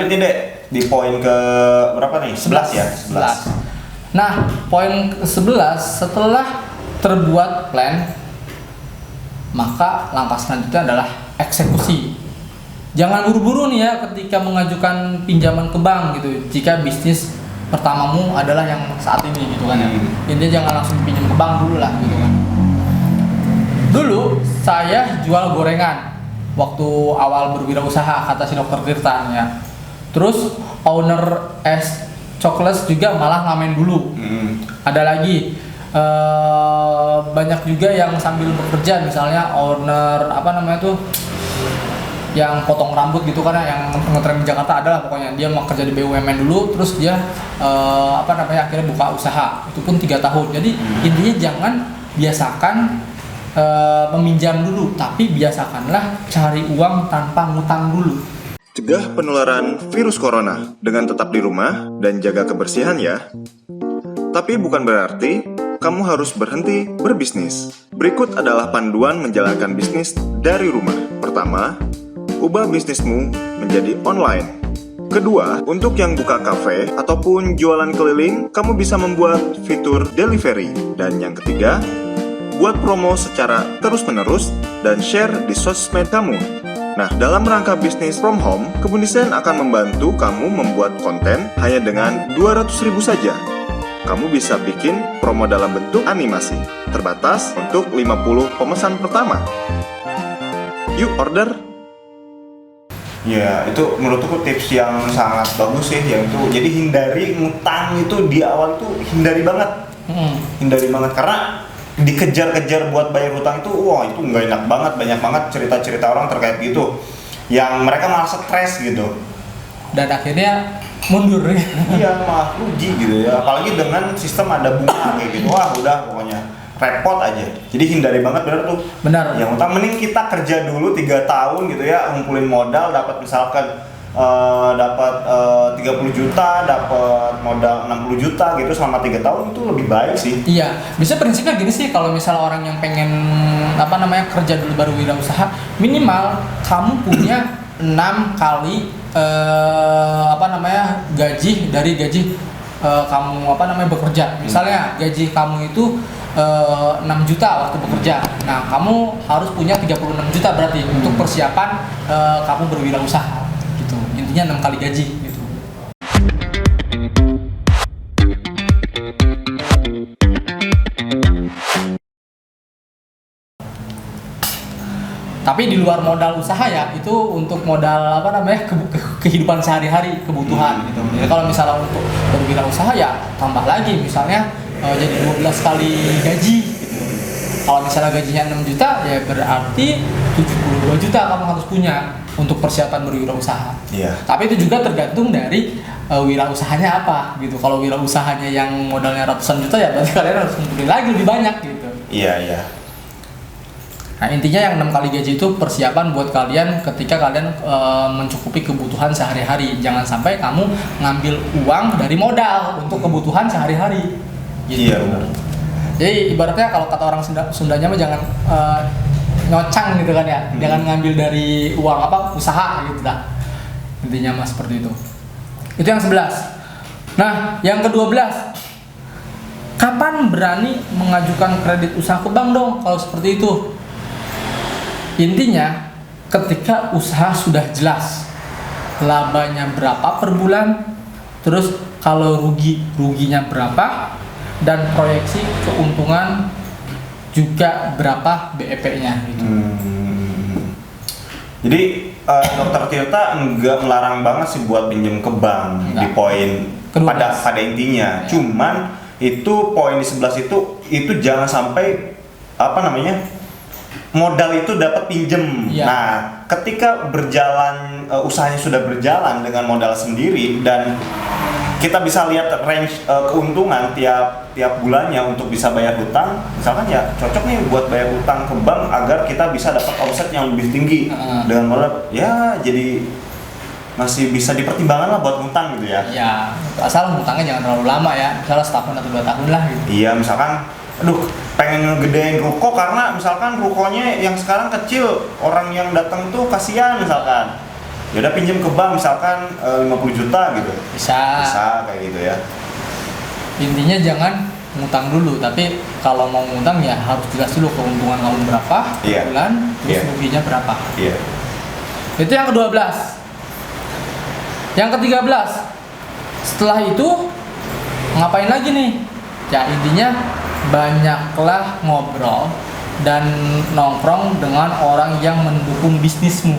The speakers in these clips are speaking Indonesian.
lanjut nih Dek, di poin ke berapa nih? 11 ya? 11. Nah, poin ke-11, setelah terbuat plan, maka langkah selanjutnya adalah eksekusi. Jangan buru-buru nih ya ketika mengajukan pinjaman ke bank gitu, jika bisnis pertamamu adalah yang saat ini gitu kan ya. Intinya jangan langsung pinjam ke bank dulu lah gitu kan. Dulu saya jual gorengan waktu awal berwirausaha, kata si dokter Tirta ya. Terus owner es coklat juga malah ngamen dulu. Ada lagi banyak juga yang sambil bekerja, misalnya owner apa namanya tuh yang potong rambut gitu kan, yang ngetren di Jakarta adalah pokoknya dia mau kerja di BUMN dulu, terus dia akhirnya buka usaha, itu pun 3 tahun. Jadi intinya jangan biasakan meminjam dulu, tapi biasakanlah cari uang tanpa ngutang dulu. Cegah penularan virus corona dengan tetap di rumah dan jaga kebersihan ya. Tapi bukan berarti kamu harus berhenti berbisnis. Berikut adalah panduan menjalankan bisnis dari rumah. Pertama, ubah bisnismu menjadi online. Kedua, untuk yang buka kafe ataupun jualan keliling, kamu bisa membuat fitur delivery. Dan yang ketiga, buat promo secara terus-menerus dan share di sosmed kamu. Nah, dalam rangka bisnis from home, Kebun Desain akan membantu kamu membuat konten hanya dengan 200.000 saja. Kamu bisa bikin promo dalam bentuk animasi, terbatas untuk 50 pemesan pertama. Yuk order! Ya, itu menurutku tips yang sangat bagus sih, yang itu. Jadi hindari ngutang itu di awal tuh hindari banget. Hindari banget karena dikejar-kejar buat bayar hutang itu, wah itu nggak enak banget. Banyak banget cerita-cerita orang terkait gitu, yang mereka malah stres gitu Dan akhirnya mundur ya. Iya, malah rugi gitu ya, apalagi dengan sistem ada bunga kayak gitu. Wah udah pokoknya repot aja. Jadi hindari banget, bener tuh. Benar. Yang utang mending kita kerja dulu 3 tahun gitu ya, ngumpulin modal, dapat misalkan dapat 30 juta, dapat modal 60 juta gitu selama 3 tahun, itu lebih baik sih. Iya, bisa prinsipnya gini sih, kalau misalnya orang yang pengen kerja dulu baru wirausaha, minimal kamu punya 6 kali gaji dari gaji kamu bekerja. Misalnya gaji kamu itu 6 juta waktu bekerja. Nah, kamu harus punya 36 juta berarti untuk persiapan kamu berwirausaha gitu. Intinya 6 kali gaji gitu. Tapi di luar modal usaha ya, itu untuk modal kehidupan sehari-hari, kebutuhan gitu. Jadi kalau misalnya untuk berwirausaha ya tambah lagi, misalnya jadi 12 kali gaji gitu. Kalau misalnya gajinya 6 juta ya berarti 72 juta kamu harus punya untuk persiapan berwirausaha. Iya. Tapi itu juga tergantung dari wirausahanya apa gitu. Kalau wirausahanya yang modalnya ratusan juta ya berarti kalian harus ngumpulin lagi lebih banyak gitu. Iya, iya. Nah, intinya yang 6 kali gaji itu persiapan buat kalian ketika kalian mencukupi kebutuhan sehari-hari. Jangan sampai kamu ngambil uang dari modal untuk kebutuhan sehari-hari gitu. Iya, benar. Jadi ibaratnya kalau kata orang Sundanya mah jangan nyocang gitu kan ya. Jangan ngambil dari uang usaha gitu dah. Intinya mah seperti itu. Itu yang 11. Nah, yang ke-12, kapan berani mengajukan kredit usaha ke bank dong kalau seperti itu? Intinya ketika usaha sudah jelas labanya berapa per bulan, terus kalau ruginya berapa, dan proyeksi keuntungan juga berapa BEP-nya gitu. Jadi Dokter Tirta enggak melarang banget sih buat pinjam ke bank. Enggak. Di poin pada intinya. Ya. Cuman itu poin di 11 itu jangan sampai modal itu dapat pinjem. Ya. Nah, ketika berjalan usahanya sudah berjalan dengan modal sendiri dan kita bisa lihat range keuntungan tiap bulannya untuk bisa bayar hutang, misalkan ya cocok nih buat bayar hutang ke bank agar kita bisa dapat omset yang lebih tinggi dengan modal ya, jadi masih bisa dipertimbangkan lah buat hutang gitu ya. Iya, asal hutangnya jangan terlalu lama ya, misalnya setahun atau 2 tahun lah gitu. Iya, misalkan pengen ngegedein ruko karena misalkan rukonya yang sekarang kecil, orang yang datang tuh kasihan misalkan. ya udah pinjam ke bank misalkan 50 juta gitu. Bisa. Kayak gitu ya. Intinya jangan ngutang dulu, tapi kalau mau ngutang ya harus jelas dulu keuntungan kamu berapa per Iya. bulan, terus Iya. ruginya berapa. Iya. Itu yang ke-12. Yang ke-13, setelah itu ngapain lagi nih? Ya intinya banyaklah ngobrol dan nongkrong dengan orang yang mendukung bisnismu,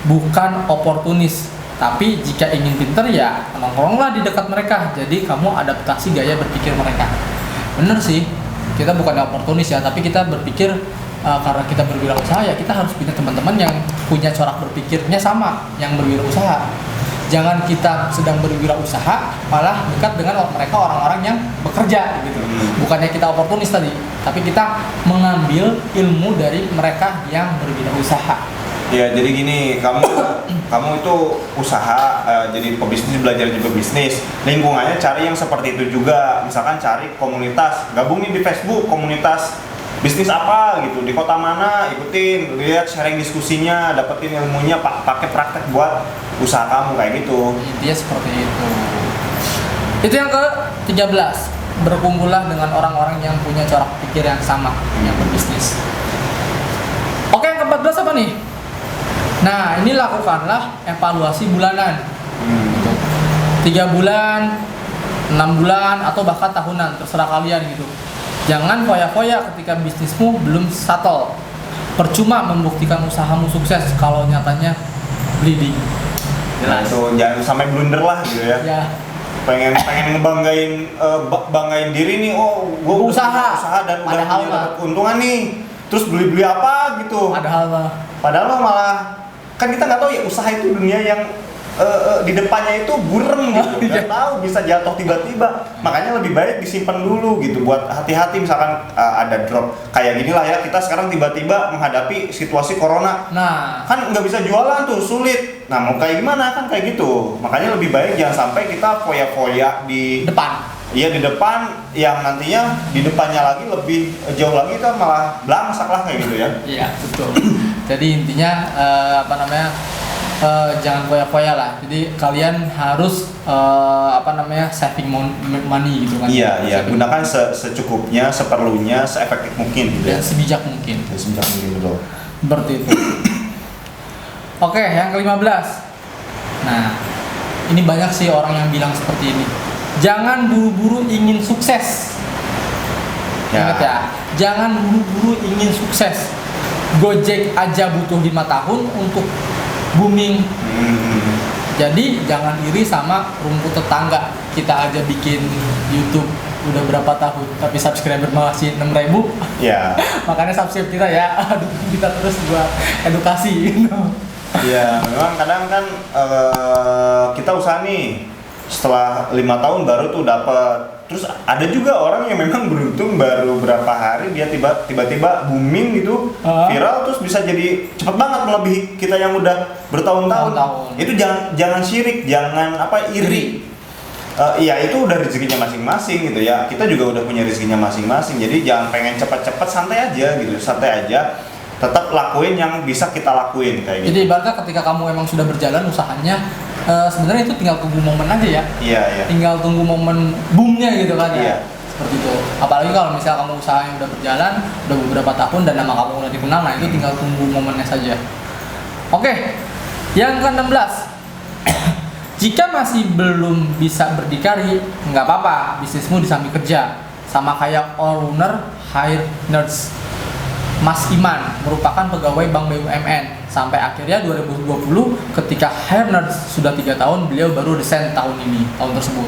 bukan oportunis. Tapi jika ingin pinter ya nongkronglah di dekat mereka, jadi kamu adaptasi gaya berpikir mereka. Bener sih, kita bukan oportunis ya, tapi kita berpikir karena kita berwirausaha ya kita harus punya teman-teman yang punya corak berpikirnya sama, yang berwirausaha. Jangan kita sedang berwirausaha malah dekat dengan mereka orang-orang yang bekerja gitu. Bukannya kita oportunis tadi, tapi kita mengambil ilmu dari mereka yang berwirausaha. Ya jadi gini, kamu itu usaha jadi pebisnis, belajar juga bisnis. Lingkungannya cari yang seperti itu juga. Misalkan cari komunitas, gabung nih di Facebook komunitas bisnis apa gitu, di kota mana, ikutin, lihat sharing diskusinya, dapetin ilmunya, pakai praktek buat usaha kamu kayak gitu. Intinya seperti itu. Itu yang ke-13, berkumpullah dengan orang-orang yang punya corak pikir yang sama, yang berbisnis. Oke, yang ke-14 apa nih? Nah, ini lakukanlah evaluasi bulanan. 3 bulan, 6 bulan, atau bahkan tahunan, terserah kalian gitu. Jangan foya-foya ketika bisnismu belum settle. Percuma membuktikan usahamu sukses kalau nyatanya bleeding. Nah itu jangan sampai blunder lah gitu ya. Ya, pengen ngebanggain banggain diri nih, oh gue Usaha. dan udah Padahal punya mah. dapat keuntungan nih, terus beli apa gitu. Padahal mah malah kan kita nggak tahu ya, usaha itu dunia yang di depannya itu burem gitu, nggak tahu bisa jatuh tiba-tiba. Makanya lebih baik disimpan dulu gitu, buat hati-hati misalkan ada drop kayak gini lah ya, kita sekarang tiba-tiba menghadapi situasi corona. nah, Kan nggak bisa jualan tuh, sulit. Nah mau kayak gimana kan kayak gitu. Makanya lebih baik jangan sampai kita foya-foya di depan. Iya di depan, yang nantinya di depannya lagi lebih jauh lagi kita malah belangsak lah kayak gitu ya. Iya, betul. Jadi intinya jangan foya-foya lah. Jadi kalian harus saving money gitu kan. Iya, gunakan secukupnya, seperlunya, seefektif mungkin gitu ya. Dan sebijak mungkin. Sebijak mungkin betul. Seperti itu. Oke, yang ke-15. Nah, ini banyak sih orang yang bilang seperti ini. Jangan buru-buru ingin sukses. Ya. Ingat ya, jangan buru-buru ingin sukses. Gojek aja butuh 5 tahun untuk booming. Jadi jangan iri sama rumput tetangga. Kita aja bikin YouTube udah berapa tahun, tapi subscriber masih 6.000. Ya. Makanya subscribe kita ya. Dukung kita terus buat edukasi. Iya, memang kadang kan kita usaha nih, setelah 5 tahun baru tuh dapat. Terus ada juga orang yang memang beruntung baru berapa hari dia tiba-tiba booming gitu, viral, terus bisa jadi cepet banget melebihi kita yang udah bertahun-tahun. Itu jangan syirik, jangan iri. Iya itu udah rezekinya masing-masing gitu ya. Kita juga udah punya rezekinya masing-masing. Jadi jangan pengen cepet-cepet, santai aja gitu, santai aja. Tetap lakuin yang bisa kita lakuin kayak gitu. Jadi ibaratnya ketika kamu emang sudah berjalan usahanya, sebenarnya itu tinggal tunggu momen aja ya. Iya. Tinggal tunggu momen boomnya gitu kan ya. Iya. Seperti itu. Apalagi kalau misalnya kamu usaha yang udah berjalan, udah beberapa tahun dan nama kamu udah dikenal, nah itu tinggal tunggu momennya saja. Oke, yang ke-16. Jika masih belum bisa berdikari, nggak apa-apa, bisnismu disambil kerja. Sama kayak owner hire nurse. Mas Iman merupakan pegawai Bank BUMN sampai akhirnya 2020 ketika Hernard sudah 3 tahun, beliau baru resign tahun tersebut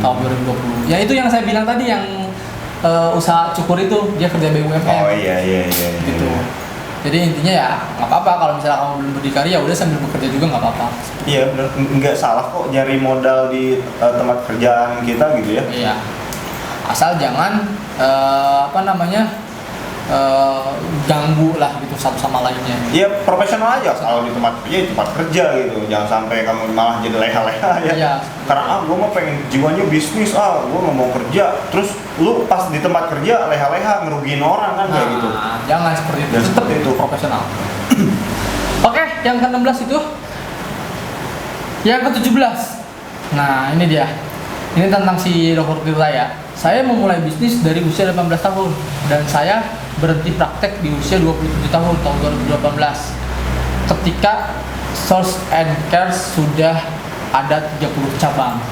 tahun 2020. Ya itu yang saya bilang tadi, yang usaha cukur itu dia kerja BUMN. Oh iya. Gitu. Jadi intinya ya nggak apa-apa kalau misalnya kamu belum berdikari, ya udah sambil bekerja juga nggak apa-apa. Iya benar, nggak salah kok nyari modal di tempat kerjaan kita gitu ya. Iya. Asal jangan ganggu lah gitu satu sama lainnya. Iya profesional aja, kalau di tempat kerja gitu, jangan sampai kamu malah jadi leha-leha ya. Iya. Karena gue mau pengen jiwanya bisnis, gue nggak mau kerja, terus lu pas di tempat kerja leha-leha ngerugiin orang kan kayak gitu. Jangan seperti itu. Dan Tetap seperti itu. profesional. Oke, yang ke-16 itu. Yang ke-17. Nah, ini dia. Ini tentang si Dr. Tirta ya. Saya memulai bisnis dari usia 18 tahun dan saya berhenti praktek di usia 27 tahun tahun 2018. Ketika Source and Care sudah ada 30 cabang.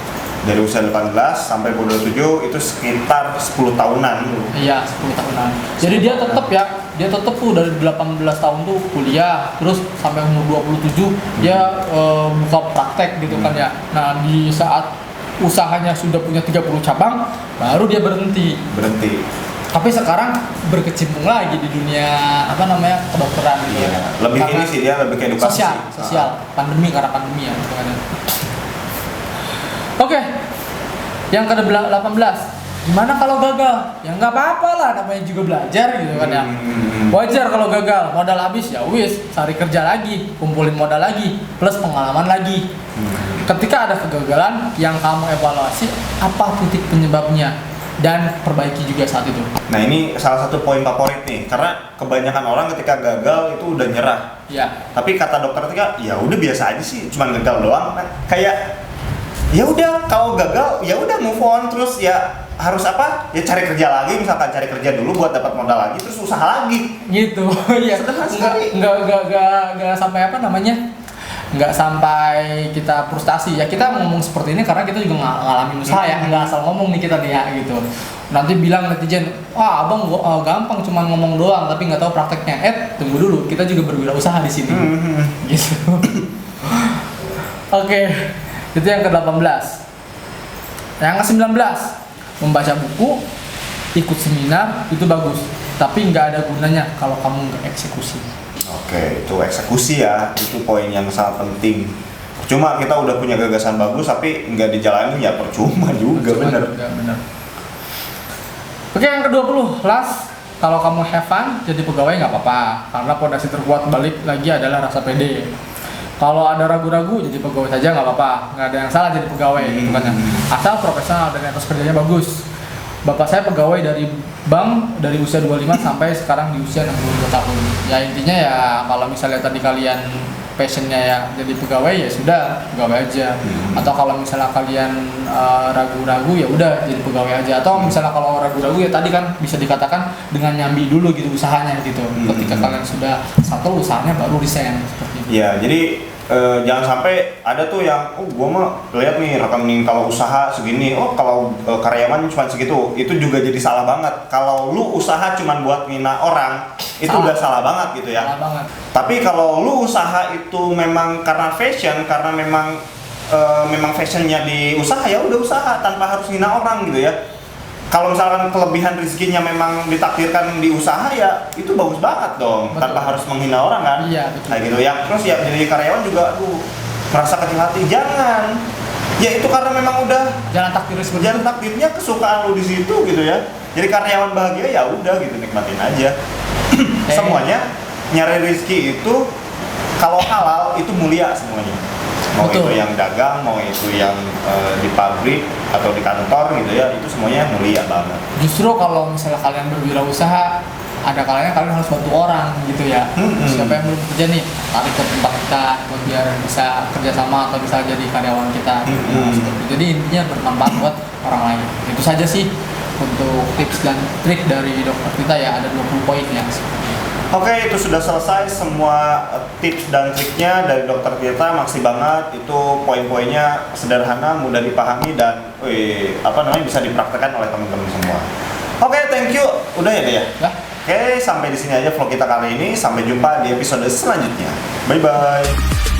Dari usia 18 sampai 27 itu sekitar 10 tahunan dulu. Iya, 10 tahunan. Jadi dia tetap tuh dari 18 tahun tuh kuliah, terus sampai umur 27 dia buka praktek gitu kan ya. Nah, di saat usahanya sudah punya 30 cabang, baru dia berhenti. Tapi sekarang berkecimpung lagi di dunia kedokteran gitu. Iya. Lebih Karena ini sih dia lebih ke edukasi. Sosial. Karena pandemi ya gitu kan ya. Oke, yang ke-18, gimana kalau gagal? Ya nggak apa-apa lah, namanya juga belajar gitu kan ya. Wajar kalau gagal, modal habis ya wis, cari kerja lagi, kumpulin modal lagi, plus pengalaman lagi. Ketika ada kegagalan, yang kamu evaluasi apa titik penyebabnya dan perbaiki juga saat itu. Nah ini salah satu poin favorit nih, karena kebanyakan orang ketika gagal itu udah nyerah. Iya. Tapi kata dokter Tika, ya udah biasa aja sih, cuman gagal doang. Nah, kayak ya udah kalau gagal ya udah move on, terus ya harus apa? Ya cari kerja lagi, misalkan cari kerja dulu buat dapat modal lagi, terus usaha lagi. Gitu. Iya. Enggak sampai nggak sampai kita frustasi ya. Kita ngomong seperti ini karena kita juga ngalamin usaha ya, nggak asal ngomong nih kita nih ya gitu. Nanti bilang netizen, wah abang gampang cuma ngomong doang tapi nggak tahu prakteknya. Tunggu dulu, kita juga berwirausaha di sini. Gitu. Oke, itu yang ke-18. Yang ke-19, membaca buku, ikut seminar itu bagus, tapi nggak ada gunanya kalau kamu nggak eksekusi. Oke, itu eksekusi ya, itu poin yang sangat penting. Cuma kita udah punya gagasan bagus tapi nggak dijalani ya percuma juga, bener. Oke, yang ke-20, last, kalau kamu have fun jadi pegawai nggak apa-apa, karena pondasi terkuat balik lagi adalah rasa pede. Kalau ada ragu-ragu jadi pegawai saja nggak apa-apa, nggak ada yang salah jadi pegawai gitu kan ya. Asal profesional dan etos kerjanya bagus. Bapak saya pegawai dari bank dari usia 25 sampai sekarang di usia 62 tahun. Ya intinya ya kalau misalnya tadi kalian passionnya ya jadi pegawai ya sudah pegawai aja. Atau kalau misalnya kalian ragu-ragu ya udah jadi pegawai aja. Atau misalnya kalau ragu-ragu ya tadi kan bisa dikatakan dengan nyambi dulu gitu usahanya gitu. Ketika kalian sudah satu usahanya baru resign seperti itu. Ya jadi jangan sampai ada tuh yang gua mah lihat nih rekening kalau usaha segini, kalau karyawan cuma segitu, itu juga jadi salah banget. Kalau lu usaha cuma buat ngina orang, itu udah salah banget gitu ya. Salah banget. Tapi kalau lu usaha itu memang karena fashion, karena memang fashionnya di usaha, ya udah usaha tanpa harus ngina orang gitu ya. Kalau misalkan kelebihan rezekinya memang ditakdirkan di usaha ya itu bagus banget dong. Betul. Tanpa harus menghina orang kan. Iya, betul. Kayak gitu ya. Terus ya jadi karyawan juga merasa kecil hati, jangan. Ya itu karena memang udah jalan takdirnya kesukaan lu di situ gitu ya. Jadi karyawan bahagia ya udah gitu, nikmatin aja. Semuanya nyari rezeki itu kalau halal itu mulia semuanya. Mau betul. Itu yang dagang, mau itu yang di pabrik atau di kantor gitu ya, itu semuanya mulia banget. Justru kalau misalnya kalian berwirausaha, ada kalanya kalian harus bantu orang gitu ya. Siapa yang belum kerja nih, tarik ke tempat kita buat biar bisa kerjasama atau bisa jadi karyawan kita. Jadi intinya bermanfaat buat orang lain. Itu saja sih untuk tips dan trik dari dokter kita ya, ada 20 poin ya. Oke, itu sudah selesai semua tips dan triknya dari dokter Tirta. Makasih banget, itu poin-poinnya sederhana, mudah dipahami dan bisa dipraktekkan oleh teman-teman semua. Oke, thank you. Udah ya deh ya? Oke, sampai di sini aja vlog kita kali ini. Sampai jumpa di episode selanjutnya. Bye bye.